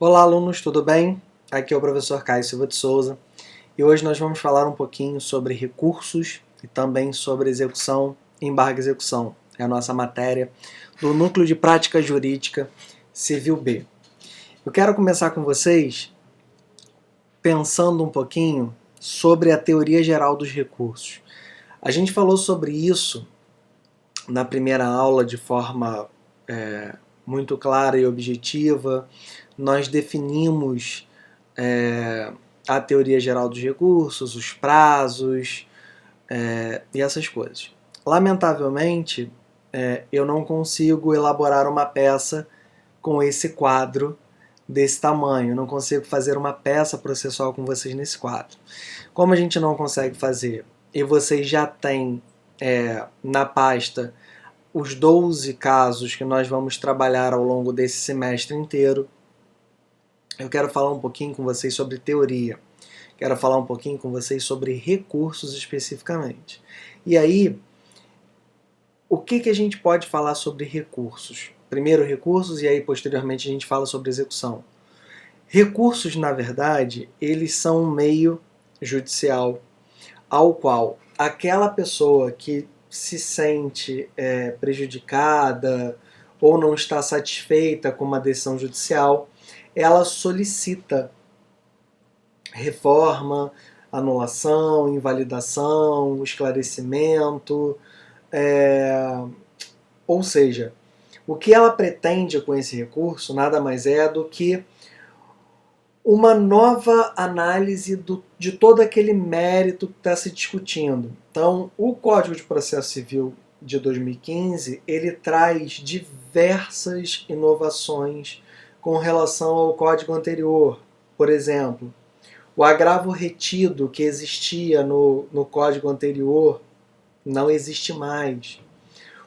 Olá, alunos, tudo bem? Aqui é o professor Caio Silva de Souza e hoje nós vamos falar um pouquinho sobre recursos e também sobre execução e embargo execução. É a nossa matéria do Núcleo de Prática Jurídica Civil B. Eu quero começar com vocês pensando um pouquinho sobre a teoria geral dos recursos. A gente falou sobre isso na primeira aula de forma muito clara e objetiva. Nós definimos a teoria geral dos recursos, os prazos e essas coisas. Lamentavelmente, eu não consigo elaborar uma peça com esse quadro desse tamanho, não consigo fazer uma peça processual com vocês nesse quadro. Como a gente não consegue fazer e vocês já têm na pasta os 12 casos que nós vamos trabalhar ao longo desse semestre inteiro, eu quero falar um pouquinho com vocês sobre teoria. Quero falar um pouquinho com vocês sobre recursos especificamente. E aí, o que a gente pode falar sobre recursos? Primeiro recursos e aí posteriormente a gente fala sobre execução. Recursos, na verdade, eles são um meio judicial ao qual aquela pessoa que se sente prejudicada ou não está satisfeita com uma decisão judicial, ela solicita reforma, anulação, invalidação, esclarecimento, ou seja, o que ela pretende com esse recurso nada mais é do que uma nova análise de todo aquele mérito que está se discutindo. Então, o Código de Processo Civil de 2015, ele traz diversas inovações com relação ao código anterior. Por exemplo, o agravo retido que existia no código anterior não existe mais.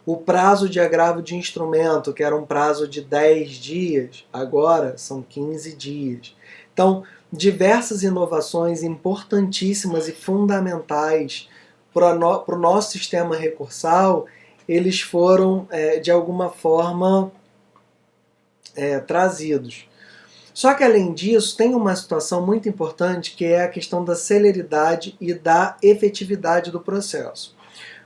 O prazo de agravo de instrumento, que era um prazo de 10 dias, agora são 15 dias. Então, diversas inovações importantíssimas e fundamentais para o nosso sistema recursal, eles foram, de alguma forma, trazidos. Só que, além disso, tem uma situação muito importante que é a questão da celeridade e da efetividade do processo.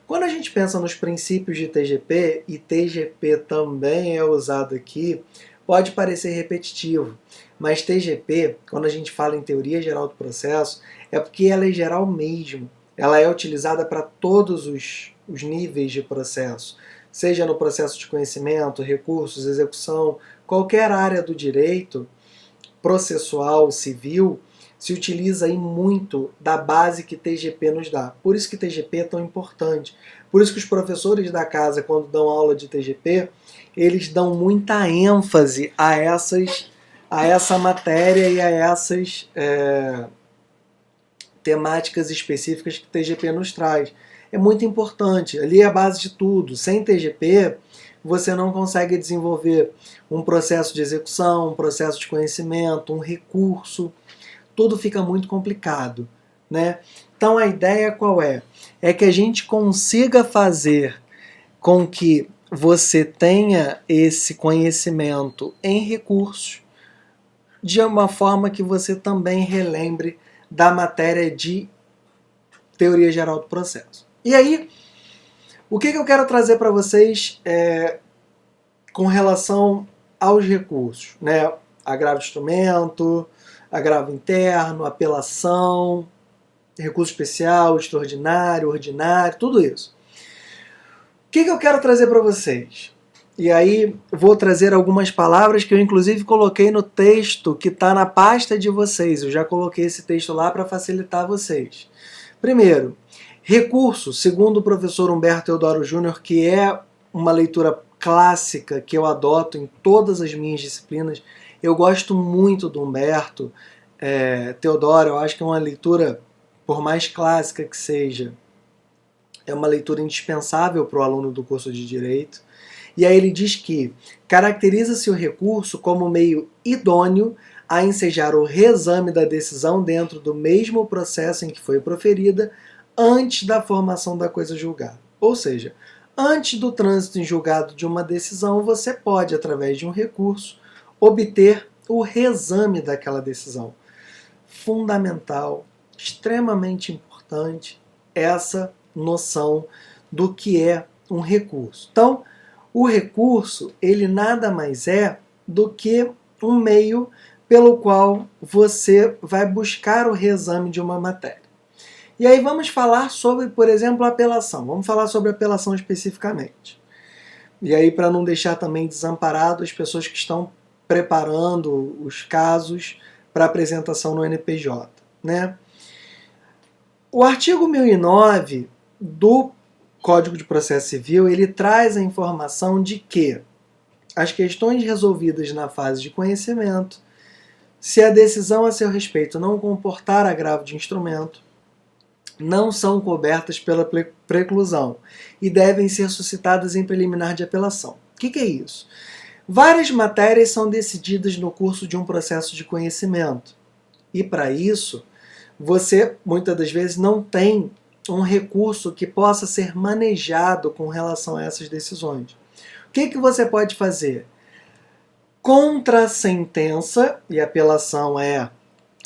Quando a gente pensa nos princípios de TGP, e TGP também é usado aqui, pode parecer repetitivo, mas TGP, quando a gente fala em teoria geral do processo, é porque ela é geral mesmo. Ela é utilizada para todos os níveis de processo, seja no processo de conhecimento, recursos, execução, qualquer área do direito processual, civil, se utiliza aí muito da base que TGP nos dá. Por isso que TGP é tão importante. Por isso que os professores da casa, quando dão aula de TGP, eles dão muita ênfase a essa matéria e a essas temáticas específicas que TGP nos traz. É muito importante. Ali é a base de tudo. Sem TGP, você não consegue desenvolver um processo de execução, um processo de conhecimento, um recurso. Tudo fica muito complicado, né? Então a ideia qual é? É que a gente consiga fazer com que você tenha esse conhecimento em recursos de uma forma que você também relembre da matéria de teoria geral do processo. E aí, o que eu quero trazer para vocês com relação aos recursos, né? Agravo de instrumento, agravo interno, apelação, recurso especial, extraordinário, ordinário, tudo isso. O que eu quero trazer para vocês? E aí vou trazer algumas palavras que eu inclusive coloquei no texto que está na pasta de vocês. Eu já coloquei esse texto lá para facilitar vocês. Primeiro, recurso, segundo o professor Humberto Teodoro Júnior, que é uma leitura clássica que eu adoto em todas as minhas disciplinas. Eu gosto muito do Humberto Teodoro, eu acho que é uma leitura, por mais clássica que seja, é uma leitura indispensável para o aluno do curso de Direito. E aí ele diz que caracteriza-se o recurso como meio idôneo a ensejar o reexame da decisão dentro do mesmo processo em que foi proferida antes da formação da coisa julgada. Ou seja, antes do trânsito em julgado de uma decisão, você pode, através de um recurso, obter o reexame daquela decisão. Fundamental, extremamente importante, essa noção do que é um recurso. Então, o recurso, ele nada mais é do que um meio pelo qual você vai buscar o reexame de uma matéria. E aí vamos falar sobre, por exemplo, a apelação. Vamos falar sobre a apelação especificamente. E aí, para não deixar também desamparado as pessoas que estão preparando os casos para apresentação no NPJ, né? O artigo 1009 do Código de Processo Civil, ele traz a informação de que as questões resolvidas na fase de conhecimento, se a decisão a seu respeito não comportar agravo de instrumento, não são cobertas pela preclusão e devem ser suscitadas em preliminar de apelação. O que é isso? Várias matérias são decididas no curso de um processo de conhecimento. E para isso, você muitas das vezes não tem um recurso que possa ser manejado com relação a essas decisões. O que você pode fazer? Contra a sentença, e a apelação é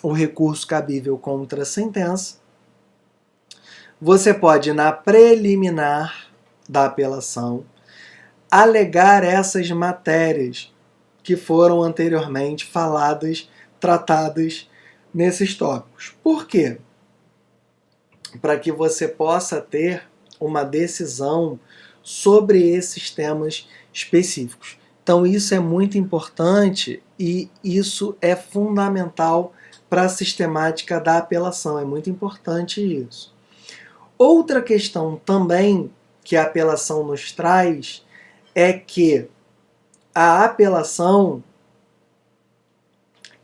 o recurso cabível contra a sentença, você pode, na preliminar da apelação, alegar essas matérias que foram anteriormente faladas, tratadas nesses tópicos. Por quê? Para que você possa ter uma decisão sobre esses temas específicos. Então isso é muito importante e isso é fundamental para a sistemática da apelação. É muito importante isso. Outra questão também que a apelação nos traz é que a apelação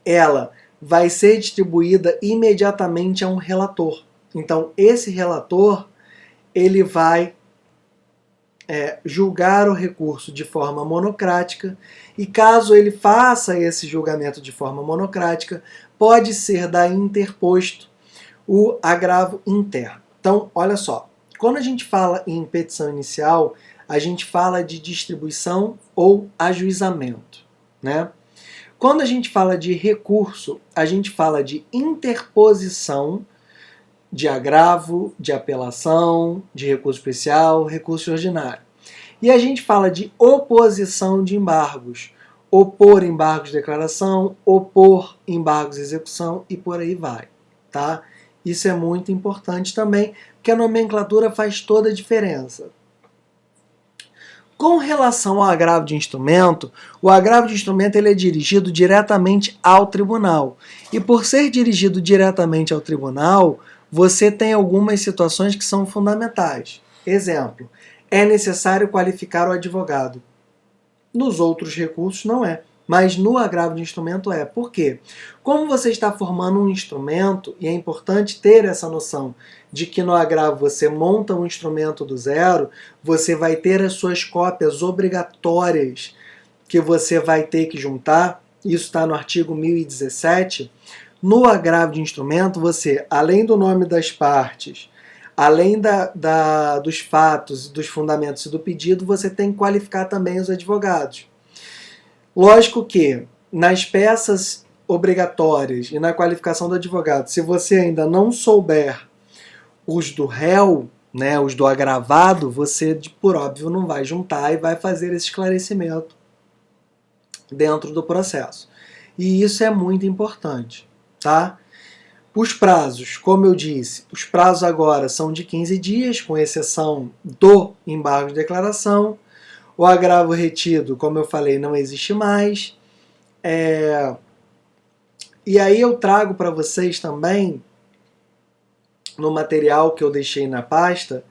ela vai ser distribuída imediatamente a um relator. Então, esse relator ele vai julgar o recurso de forma monocrática e caso ele faça esse julgamento de forma monocrática, pode ser daí interposto o agravo interno. Então, olha só, quando a gente fala em petição inicial, a gente fala de distribuição ou ajuizamento, né? Quando a gente fala de recurso, a gente fala de interposição de agravo, de apelação, de recurso especial, recurso ordinário. E a gente fala de oposição de embargos, opor embargos de declaração, opor embargos de execução e por aí vai, tá? Isso é muito importante também, porque a nomenclatura faz toda a diferença. Com relação ao agravo de instrumento, o agravo de instrumento ele é dirigido diretamente ao tribunal. E por ser dirigido diretamente ao tribunal, você tem algumas situações que são fundamentais. Exemplo, é necessário qualificar o advogado. Nos outros recursos não é. Mas no agravo de instrumento é. Por quê? Como você está formando um instrumento, e é importante ter essa noção de que no agravo você monta um instrumento do zero, você vai ter as suas cópias obrigatórias que você vai ter que juntar. Isso está no artigo 1017. No agravo de instrumento, você, além do nome das partes, além dos fatos, dos fundamentos e do pedido, você tem que qualificar também os advogados. Lógico que nas peças obrigatórias e na qualificação do advogado, se você ainda não souber os do réu, né, os do agravado, você, por óbvio, não vai juntar e vai fazer esse esclarecimento dentro do processo. E isso é muito importante, tá? Os prazos, como eu disse, os prazos agora são de 15 dias, com exceção do embargo de declaração. O agravo retido, como eu falei, não existe mais. E aí eu trago para vocês também, no material que eu deixei na pasta,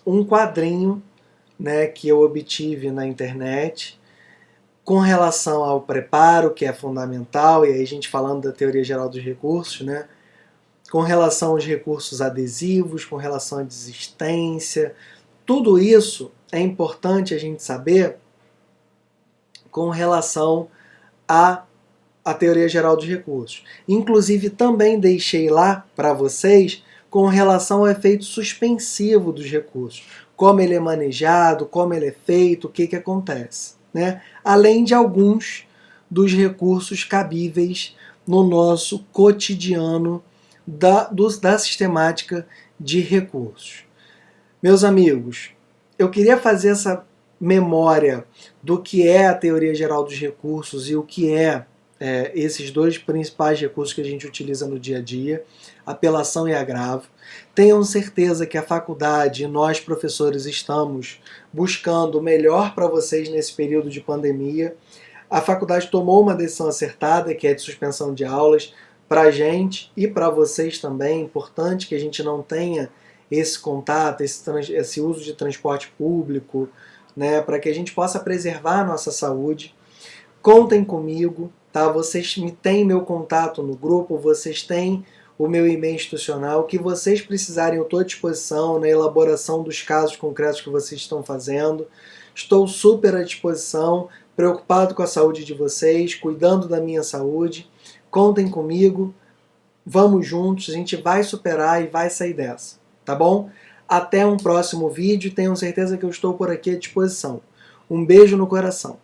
um quadrinho, né, que eu obtive na internet com relação ao preparo, que é fundamental, e aí a gente falando da teoria geral dos recursos, né, com relação aos recursos adesivos, com relação à desistência, tudo isso é importante a gente saber com relação à teoria geral dos recursos. Inclusive, também deixei lá para vocês com relação ao efeito suspensivo dos recursos. Como ele é manejado, como ele é feito, o que acontece, né? Além de alguns dos recursos cabíveis no nosso cotidiano da sistemática de recursos. Meus amigos, eu queria fazer essa memória do que é a teoria geral dos recursos e o que esses dois principais recursos que a gente utiliza no dia a dia, apelação e agravo. Tenham certeza que a faculdade e nós, professores, estamos buscando o melhor para vocês nesse período de pandemia. A faculdade tomou uma decisão acertada, que é de suspensão de aulas, para a gente e para vocês também. É importante que a gente não tenha esse contato, esse uso de transporte público, né, para que a gente possa preservar a nossa saúde. Contem comigo, tá? Vocês têm meu contato no grupo, vocês têm o meu e-mail institucional. O que vocês precisarem, eu estou à disposição na elaboração dos casos concretos que vocês estão fazendo. Estou super à disposição, preocupado com a saúde de vocês, cuidando da minha saúde. Contem comigo, vamos juntos, a gente vai superar e vai sair dessa, tá bom? Até um próximo vídeo, tenham certeza que eu estou por aqui à disposição. Um beijo no coração.